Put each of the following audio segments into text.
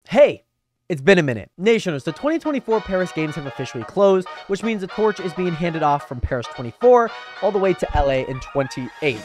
Hey, it's been a minute. Nationers, the 2024 Paris Games have officially closed, which means the torch is being handed off from Paris 24 all the way to LA in 28.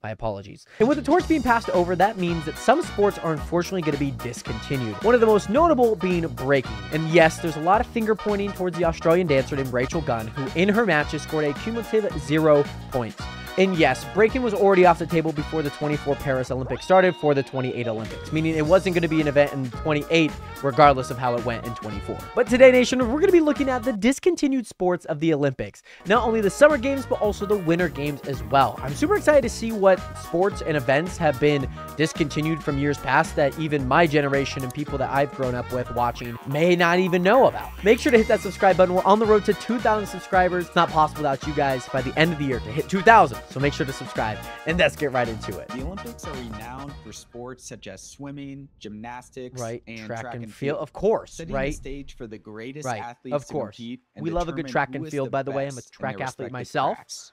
My apologies. And with the torch being passed over, that means that some sports are unfortunately going to be discontinued. One of the most notable being breaking. And yes, there's a lot of finger pointing towards the Australian dancer named Rachel Gunn, who in her matches scored a cumulative 0 points. And yes, breaking was already off the table before the 24 Paris Olympics started for the 28 Olympics, meaning it wasn't going to be an event in 28, regardless of how it went in 24. But today, Nation, we're going to be looking at the discontinued sports of the Olympics. Not only the Summer Games, but also the Winter Games as well. I'm super excited to see what sports and events have been discontinued from years past that even my generation and people that I've grown up with watching may not even know about. Make sure to hit that subscribe button. We're on the road to 2,000 subscribers. It's not possible without you guys by the end of the year to hit 2,000. So make sure to subscribe, and let's get right into it. The Olympics are renowned for sports such as swimming, gymnastics, right, and track and field. Of course, setting right? the stage for the greatest right, athletes of course. to compete and we love a good track and field, by the way. I'm a track athlete myself. Crafts.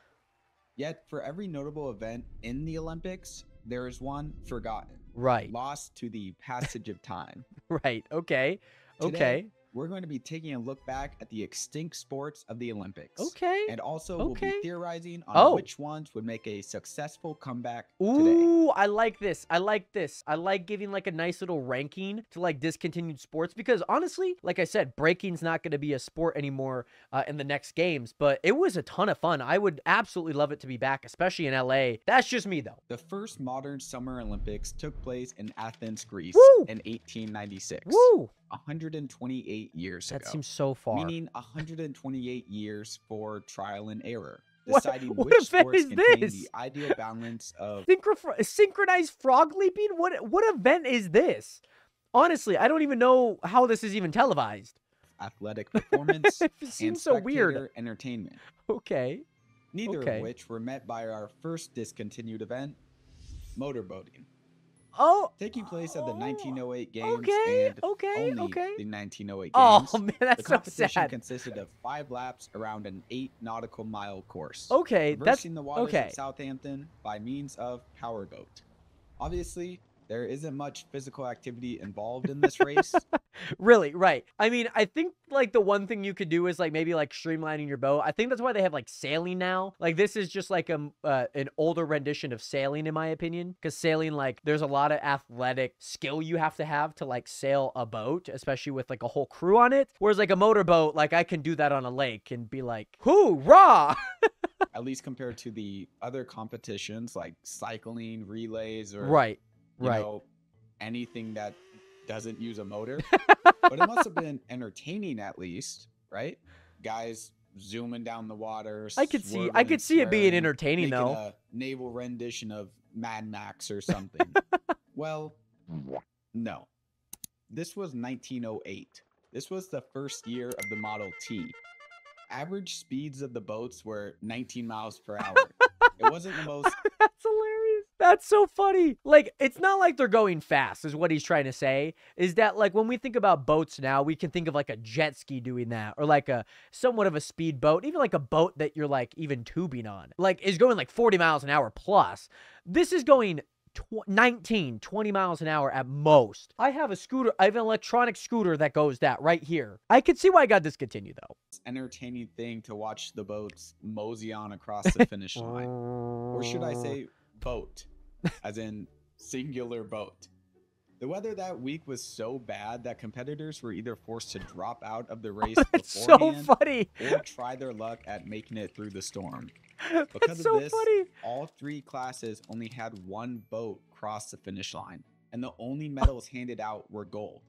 Yet, for every notable event in the Olympics, there is one forgotten. Right. Lost to the passage of time. Right. Okay. Today, we're going to be taking a look back at the extinct sports of the Olympics. Okay. And also, we'll be theorizing on which ones would make a successful comeback today. Ooh, I like this. I like this. I like giving like a nice little ranking to like discontinued sports because honestly, like I said, breaking's not going to be a sport anymore in the next games, but it was a ton of fun. I would absolutely love it to be back, especially in LA. That's just me though. The first modern Summer Olympics took place in Athens, Greece in 1896. Woo! 128 years ago. That seems so far. Meaning 128 years for trial and error. What Which sports is contain this? the ideal balance of synchronized frog leaping? What event is this? Honestly, I don't even know how this is even televised. Athletic performance it and seems so weird. Entertainment. Okay. Neither of which were met by our first discontinued event, motorboating. Oh, taking place at the 1908 games and only the 1908 games. Oh man, that's the competition so sad. Consisted of 5 laps around an 8 nautical mile course. Okay, traversing the waters of Southampton by means of powerboat. Obviously, there isn't much physical activity involved in this race. Really, right. I mean, I think like the one thing you could do is like maybe like streamlining your boat. I think that's why they have like sailing now. Like this is just like an older rendition of sailing in my opinion, because sailing, like there's a lot of athletic skill you have to like sail a boat, especially with like a whole crew on it. Whereas like a motorboat, like I can do that on a lake and be like, hoorah! At least compared to the other competitions like cycling, relays, or you know, anything that doesn't use a motor. But it must have been entertaining at least, right? Guys zooming down the water. I could see it being entertaining though. A naval rendition of Mad Max or something. Well, no. This was 1908. This was the first year of the Model T. Average speeds of the boats were 19 miles per hour. It wasn't the most... That's hilarious. That's so funny. Like, it's not like they're going fast is what he's trying to say. Is that like when we think about boats now, we can think of like a jet ski doing that or like a somewhat of a speed boat, even like a boat that you're like even tubing on. Like is going like 40 miles an hour plus. This is going 20 miles an hour at most. I have a scooter. I have an electronic scooter that goes that right here. I could see why I got discontinued though. It's an entertaining thing to watch the boats mosey on across the finish line. Or should I say boat, as in singular boat. The weather that week was so bad that competitors were either forced to drop out of the race beforehand or try their luck at making it through the storm. Because of this, all 3 classes only had 1 boat cross the finish line, and the only medals handed out were gold.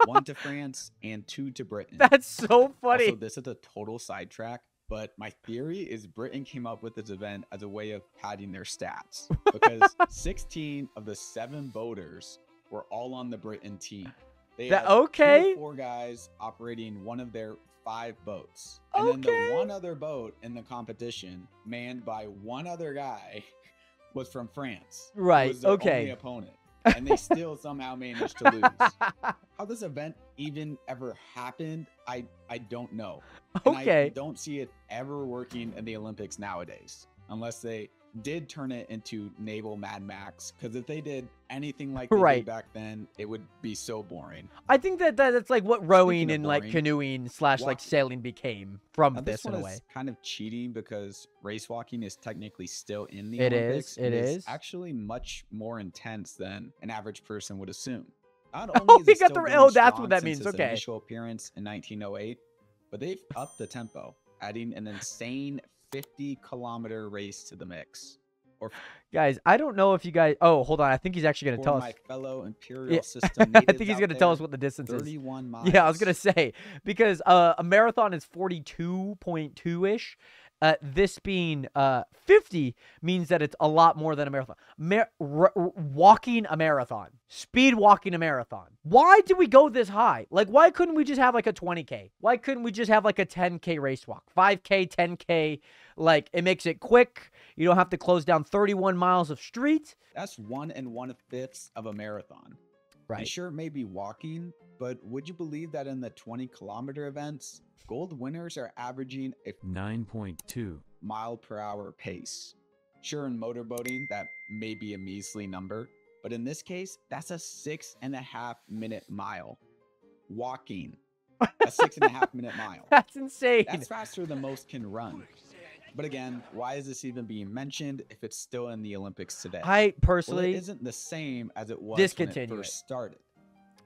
1 to France and 2 to Britain. That's so funny. Also, this is a total sidetrack, but my theory is Britain came up with this event as a way of padding their stats, because 16 of the 7 boaters were all on the Britain team. They had 2 to 4 guys operating one of their 5 boats. And then the one other boat in the competition, manned by one other guy, was from France. Right. Was their only opponent. And they still somehow managed to lose. How this event even ever happened, I don't know. And I don't see it ever working in the Olympics nowadays. Unless they did turn it into naval Mad Max, because if they did anything like they Right. did back then, it would be so boring. I think that's like what rowing of and like boring, canoeing / like walking. sailing became from Now, this this one in a is way. kind of cheating because race walking is technically still in the It Olympics. is. It is. Actually much more intense than an average person would assume. Not Oh, only is he it got still the. going Oh, that's strong what that since means. its Okay. initial appearance in 1908, but they've upped the tempo, adding an insane 50-kilometer race to the mix. Or Guys, I don't know if you guys. Oh, hold on. I think he's actually gonna for tell my us. fellow imperial Yeah. system I natives think he's out gonna tell us there, what the distance is. 31 miles. Yeah, I was gonna say because a marathon is 42.2 ish. This being 50 means that it's a lot more than a marathon. Walking a marathon, speed walking a marathon. Why do we go this high? Like, why couldn't we just have like a 20K? Why couldn't we just have like a 10K race walk? 5K, 10K. Like, it makes it quick. You don't have to close down 31 miles of street. That's 1 1/5 of a marathon. Right. And sure, it may be walking, but would you believe that in the 20-kilometer events, gold winners are averaging a 9.2 mile-per-hour pace? Sure, in motorboating, that may be a measly number, but in this case, that's a 6.5-minute mile. Walking, a 6.5-minute mile. That's insane. That's faster than most can run. But again, why is this even being mentioned if it's still in the Olympics today? I personally Well, it isn't the same as it was when Discontinue it first it. started.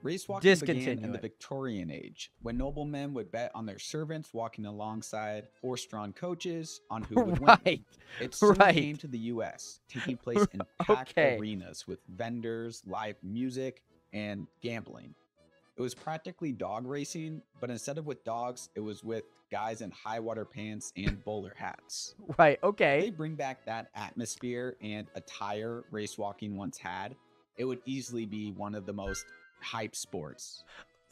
Race walking began Discontinue in the it. Victorian age, when noblemen would bet on their servants walking alongside horse-drawn coaches on who would win. Right. It soon Right. came to the U.S., taking place in packed Okay. arenas with vendors, live music, and gambling. It was practically dog racing, but instead of with dogs, it was with guys in high water pants and bowler hats. Right. If they Okay. bring back that atmosphere and attire race walking once had, it would easily be one of the most hype sports.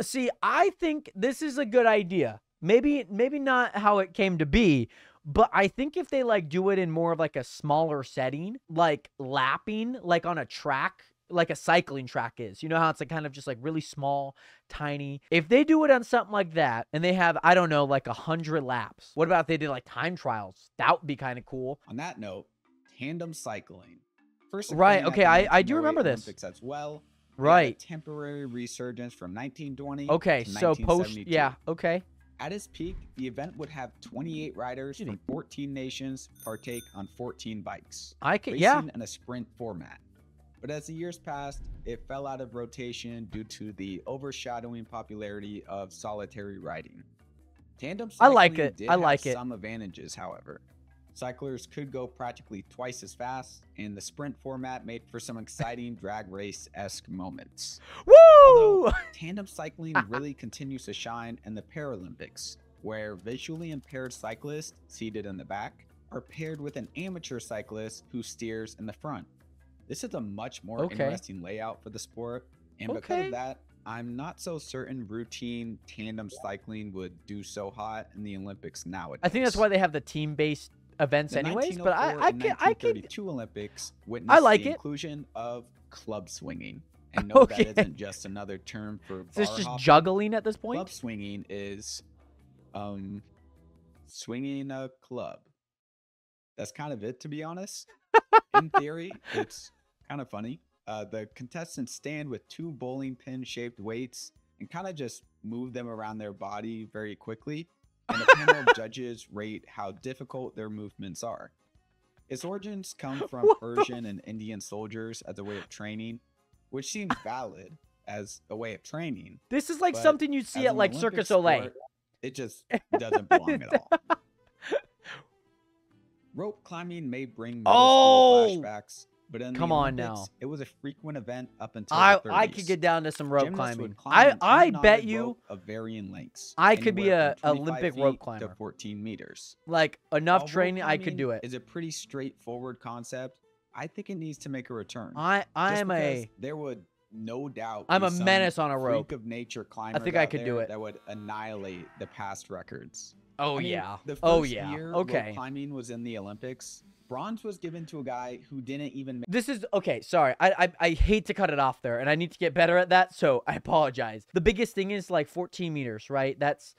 See, I think this is a good idea. Maybe not how it came to be, but I think if they like do it in more of like a smaller setting, like lapping, like on a track, like a cycling track is. You know how it's like kind of just like really small, tiny. If they do it on something like that and they have, I don't know, like 100 laps. What about if they did like time trials? That would be kind of cool. On that note, tandem cycling. First Right, occurring at okay, the I do 1908 remember this. Olympics as well. They had a Right. temporary resurgence from 1920 Okay, to so post, 1972. yeah, okay. At its peak, the event would have 28 riders Excuse me. from 14 nations partake on 14 bikes, I can, racing yeah. in a sprint format. But as the years passed, it fell out of rotation due to the overshadowing popularity of solitary riding. Tandem I cycling like it. did I have like it. some advantages, however. Cyclers could go practically twice as fast, and the sprint format made for some exciting drag race-esque moments. Woo! Although tandem cycling really continues to shine in the Paralympics, where visually impaired cyclists seated in the back are paired with an amateur cyclist who steers in the front. This is a much more Okay. interesting layout for the sport, and because Okay. of that, I'm not so certain routine tandem cycling would do so hot in the Olympics nowadays. I think that's why they have the team-based events The anyways, but 1904 I and could 1932 Olympics witnessed like the it. inclusion of club swinging. And no, Okay. that isn't just another term for is this bar just hopping. juggling at this point? Club swinging is swinging a club. That's kind of it, to be honest. In theory, it's kind of funny. The contestants stand with two bowling pin shaped weights and kind of just move them around their body very quickly, and a panel of judges rate how difficult their movements are. Its origins come from What the Persian and Indian soldiers as a way of training, which seems valid as a way of training. This is like But something you'd see as at an like Olympic Circus Olay. sport, it just doesn't belong at all. Rope climbing may bring middle Oh! school flashbacks, but in Come the on Olympics, now. it was a frequent event up until I the 30s. I could get down to some rope Gymnasts climbing. would climb an I bet unknotted you rope of varying lengths, I could be anywhere a from 25 Olympic feet rope to climber. 14 meters. Like While enough rope training, I could climbing do it. is a pretty straightforward concept. I think it needs to make a return. I Just am because a there would no doubt I'm be a some menace on a rope. freak of nature climber think I could do it. that would annihilate the past records. Oh I mean, yeah. The first Oh yeah. year Okay. rope climbing was in the Olympics, bronze was given to a guy who didn't even make This is okay. Sorry, I hate to cut it off there, and I need to get better at that. So I apologize. The biggest thing is like 14 meters, right? That's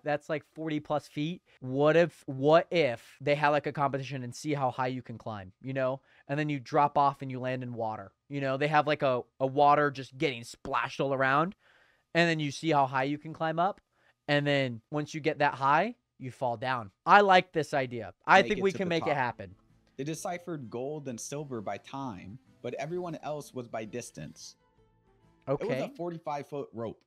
That's like 40 plus feet. What if they had like a competition and see how high you can climb, you know? And then you drop off and you land in water. You know, they have like a water just getting splashed all around. And then you see how high you can climb up. And then once you get that high, you fall down. I like this idea. I think we can make it happen. They deciphered gold and silver by time, but everyone else was by distance. Okay. It was a 45-foot rope.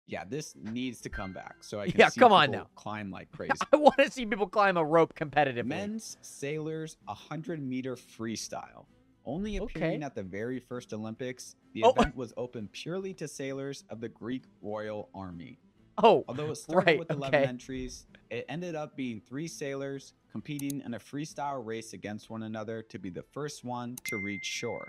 Yeah, this needs to come back so I can see come on people now. climb like crazy. I want to see people climb a rope competitively. Men's sailors 100-meter freestyle. Only appearing at the very first Olympics, the event was open purely to sailors of the Greek Royal Army. Although it started with 11 entries, it ended up being 3 sailors competing in a freestyle race against one another to be the first one to reach shore.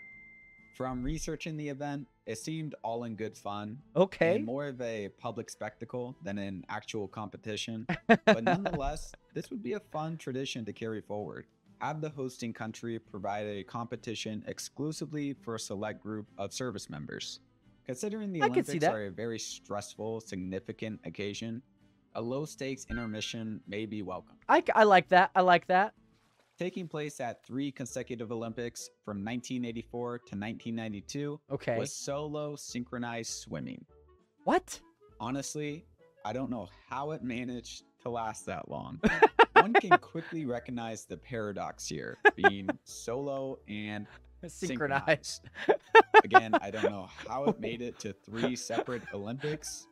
From researching the event, it seemed all in good fun. And more of a public spectacle than an actual competition. But nonetheless, this would be a fun tradition to carry forward. Have the hosting country provide a competition exclusively for a select group of service members. Considering the Olympics are a very stressful, significant occasion, a low-stakes intermission may be welcome. I like that. I like that. Taking place at 3 consecutive Olympics from 1984 to 1992 was solo synchronized swimming. What? Honestly, I don't know how it managed to last that long. One can quickly recognize the paradox here, being solo and synchronized. Again, I don't know how it made it to 3 separate Olympics.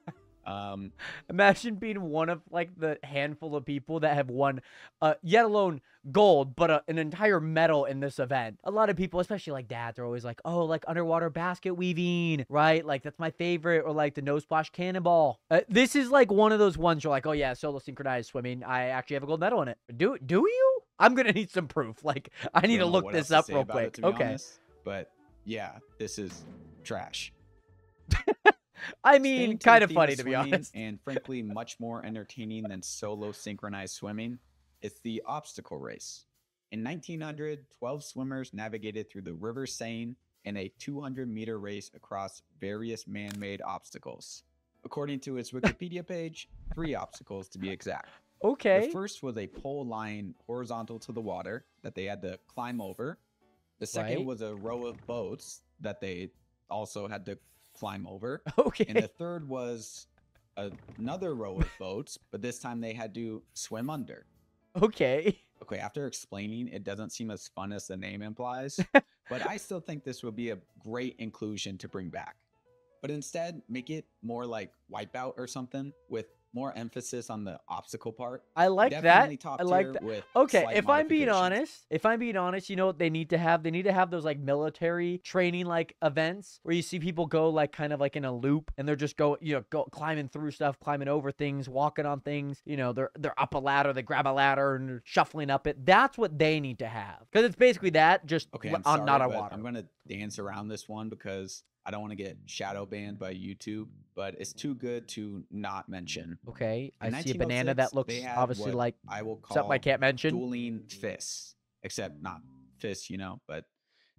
Imagine being one of like the handful of people that have won, yet alone gold, but an entire medal in this event. A lot of people, especially like dads, are always like, oh, like underwater basket weaving, right? Like that's my favorite, or like the nose splash cannonball. This is like one of those ones you're like, oh yeah, solo synchronized swimming. I actually have a gold medal in it. Do you? I'm gonna need some proof. Like I need to look this up real quick. Honest, but yeah, this is trash. I mean, kind of funny to be honest. And frankly, much more entertaining than solo synchronized swimming. It's the obstacle race. In 1900, 12 swimmers navigated through the River Seine in a 200-meter race across various man-made obstacles. According to its Wikipedia page, 3 obstacles to be exact. The first was a pole lying horizontal to the water that they had to climb over. The second was a row of boats that they also had to climb over. And the third was another row of boats, but this time they had to swim under. After explaining, it doesn't seem as fun as the name implies, but I still think this would be a great inclusion to bring back. But instead, make it more like Wipeout or something, with more emphasis on the obstacle part. I like that. I like that. Okay, if I'm being honest, you know what they need to have? They need to have those like military training like events where you see people go like kind of like in a loop and they're just go climbing through stuff, climbing over things, walking on things. You know, they're up a ladder, they grab a ladder and they're shuffling up it. That's what they need to have, because it's basically that, just on not a water. I'm gonna dance around this one because I don't want to get shadow banned by YouTube, but it's too good to not mention. I see a banana that looks obviously like I will call something I can't mention. Dueling fists, except not fists, you know, but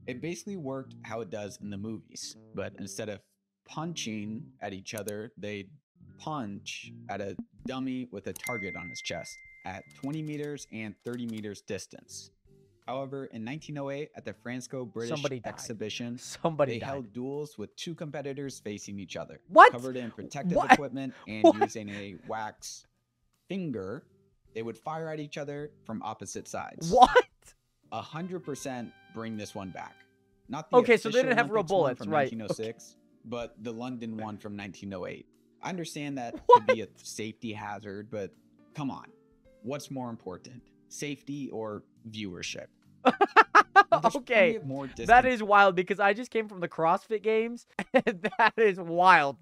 it basically worked how it does in the movies. But instead of punching at each other, they punch at a dummy with a target on his chest at 20 meters and 30 meters distance. However, in 1908, at the Franco-British exhibition, they held duels with 2 competitors facing each other. Covered in protective equipment and using a wax finger, they would fire at each other from opposite sides. 100% bring this one back. Not the so they didn't have real bullets, from 1906, but the London one from 1908. I understand that could be a safety hazard, but come on. What's more important? Safety or viewership? That is wild, because I just came from the CrossFit Games and that is wild.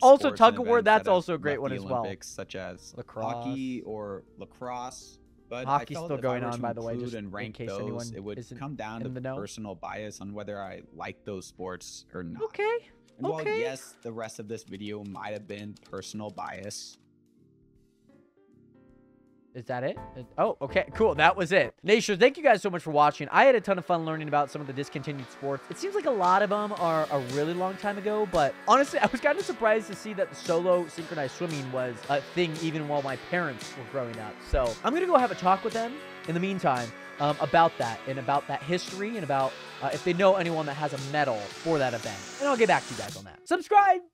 Also tug of war, that's also a great one as well. Olympics, such as hockey or lacrosse. But hockey's still going on, by the way, just in case anyone isn't it would come down to personal bias on whether I like those sports or not. And while yes, the rest of this video might have been personal bias, Is that it? Oh, okay, cool. That was it. Nation, thank you guys so much for watching. I had a ton of fun learning about some of the discontinued sports. It seems like a lot of them are a really long time ago, but honestly, I was kind of surprised to see that the solo synchronized swimming was a thing even while my parents were growing up. So I'm going to go have a talk with them in the meantime about that and about that history and about if they know anyone that has a medal for that event. And I'll get back to you guys on that. Subscribe!